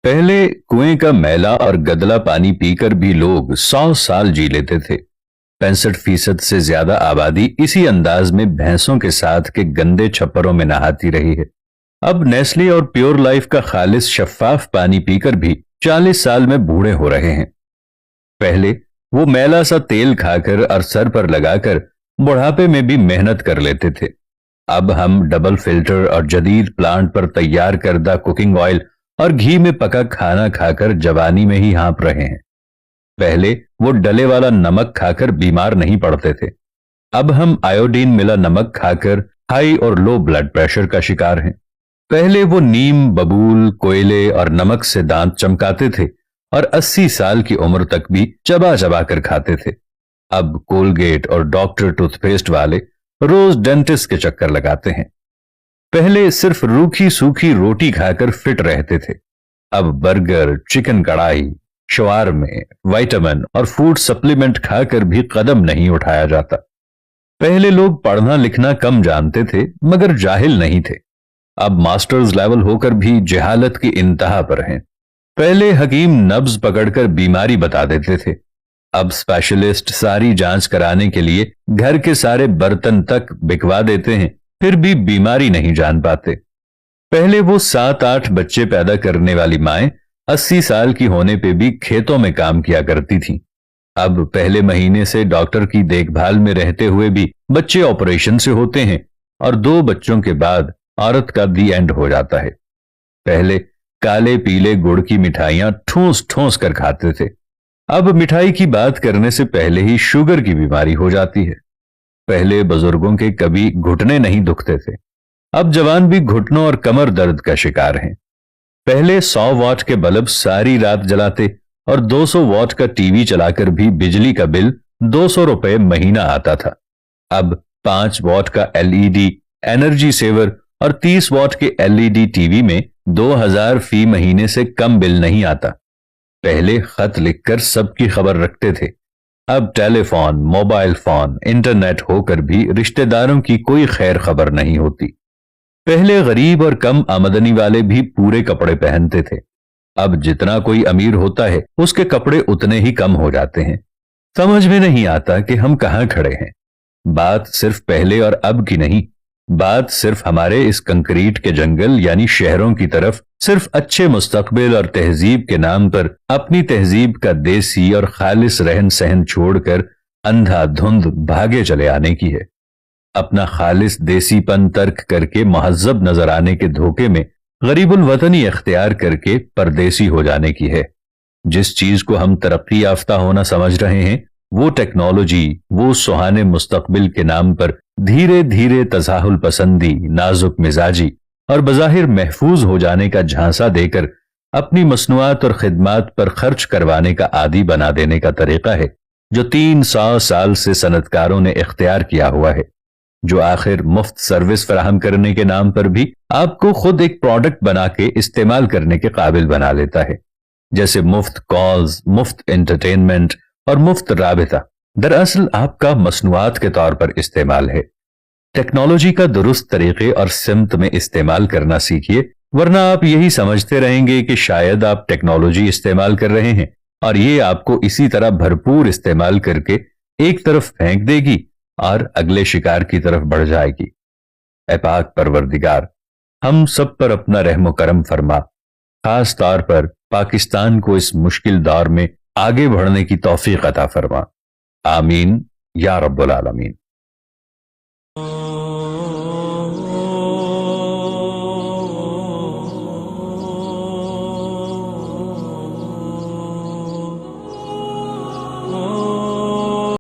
पहले कुएं का मैला और गदला पानी पीकर भी लोग 100 साल जी लेते थे। 65% से ज्यादा आबादी इसी अंदाज में भैंसों के साथ के गंदे छप्परों में नहाती रही है। अब नेस्ले और प्योर लाइफ का खालिस शफाफ पानी पीकर भी 40 साल में बूढ़े हो रहे हैं। पहले वो मैला सा तेल खाकर और सर पर लगाकर बुढ़ापे में भी मेहनत कर लेते थे। अब हम डबल फिल्टर और जदीद प्लांट पर तैयार करदा कुकिंग ऑयल और घी में पका खाना खाकर जवानी में ही हाँप रहे हैं। पहले वो डले वाला नमक खाकर बीमार नहीं पड़ते थे। अब हम आयोडीन मिला नमक खाकर हाई और लो ब्लड प्रेशर का शिकार हैं। पहले वो नीम, बबूल, कोयले और नमक से दांत चमकाते थे और 80 साल की उम्र तक भी चबा चबा कर खाते थे। अब कोलगेट और डॉक्टर टूथपेस्ट वाले रोज डेंटिस्ट के चक्कर लगाते हैं। पहले सिर्फ रूखी सूखी रोटी खाकर फिट रहते थे। अब बर्गर, चिकन कढ़ाई, शवारमे, विटामिन और फूड सप्लीमेंट खाकर भी कदम नहीं उठाया जाता। पहले लोग पढ़ना लिखना कम जानते थे मगर जाहिल नहीं थे। अब मास्टर्स लेवल होकर भी जहालत की इंतहा पर हैं। पहले हकीम नब्ज पकड़कर बीमारी बता देते थे। अब स्पेशलिस्ट सारी जांच कराने के लिए घर के सारे बर्तन तक बिकवा देते हैं, फिर भी बीमारी नहीं जान पाते। पहले वो 7-8 बच्चे पैदा करने वाली माएं 80 साल की होने पे भी खेतों में काम किया करती थीं। अब पहले महीने से डॉक्टर की देखभाल में रहते हुए भी बच्चे ऑपरेशन से होते हैं और 2 बच्चों के बाद औरत का दी एंड हो जाता है। पहले काले पीले गुड़ की मिठाइयां ठूंस ठूंस कर खाते थे। अब मिठाई की बात करने से पहले ही शुगर की बीमारी हो जाती है। पहले बुजुर्गों के कभी घुटने नहीं दुखते थे। अब जवान भी घुटनों और कमर दर्द का शिकार हैं। पहले 100 वॉट के बल्ब सारी रात जलाते और 200 वॉट का टीवी चलाकर भी बिजली का बिल 200 रुपए महीना आता था। अब 5 वॉट का एलईडी एनर्जी सेवर और 30 वॉट के एलईडी टीवी में 2000 फी महीने से कम बिल नहीं आता। पहले खत लिखकर सबकी खबर रखते थे। अब टेलीफोन, मोबाइल फोन, इंटरनेट होकर भी रिश्तेदारों की कोई खैर खबर नहीं होती। पहले गरीब और कम आमदनी वाले भी पूरे कपड़े पहनते थे। अब जितना कोई अमीर होता है उसके कपड़े उतने ही कम हो जाते हैं। समझ में नहीं आता कि हम कहां खड़े हैं। बात सिर्फ पहले और अब की नहीं, बात सिर्फ हमारे इस कंक्रीट के जंगल यानी शहरों की तरफ सिर्फ अच्छे मुस्तकबिल और तहजीब के नाम पर अपनी तहजीब का देसी और खालिस रहन सहन छोड़कर अंधाधुंध भागे चले आने की है। अपना खालिस देसीपन तर्क करके महज्जब नजर आने के धोखे में गरीबुल वतनी इख्तियार करके परदेसी हो जाने की है। जिस चीज को हम तरक्की याफ्ता होना समझ रहे हैं वो टेक्नोलॉजी, वो सुहाने मुस्तकबिल के नाम पर धीरे धीरे तजाहुल पसंदी, नाजुक मिजाजी और बज़ाहिर महफूज हो जाने का झांसा देकर अपनी मसनुआत और खिदमात पर खर्च करवाने का आदी बना देने का तरीका है जो 300 साल से सनतकारों ने इख्तियार किया हुआ है, जो आखिर मुफ्त सर्विस फराहम करने के नाम पर भी आपको खुद एक प्रोडक्ट बना के इस्तेमाल करने के काबिल बना लेता है। जैसे मुफ्त कॉल्स, मुफ्त एंटरटेनमेंट और मुफ्त राबिता दरअसल आपका मसनुआत के तौर पर इस्तेमाल है। टेक्नोलॉजी का दुरुस्त तरीके और सिमत में इस्तेमाल करना सीखिए, वरना आप यही समझते रहेंगे कि शायद आप टेक्नोलॉजी इस्तेमाल कर रहे हैं और ये आपको इसी तरह भरपूर इस्तेमाल करके एक तरफ फेंक देगी और अगले शिकार की तरफ बढ़ जाएगी। ऐ पाक परवरदिगार, हम सब पर अपना रहम करम फरमा, खास तौर पर पाकिस्तान को इस मुश्किल दौर में आगे बढ़ने की तौफीक अता फरमा। आमीन या रब्बुल आलमीन।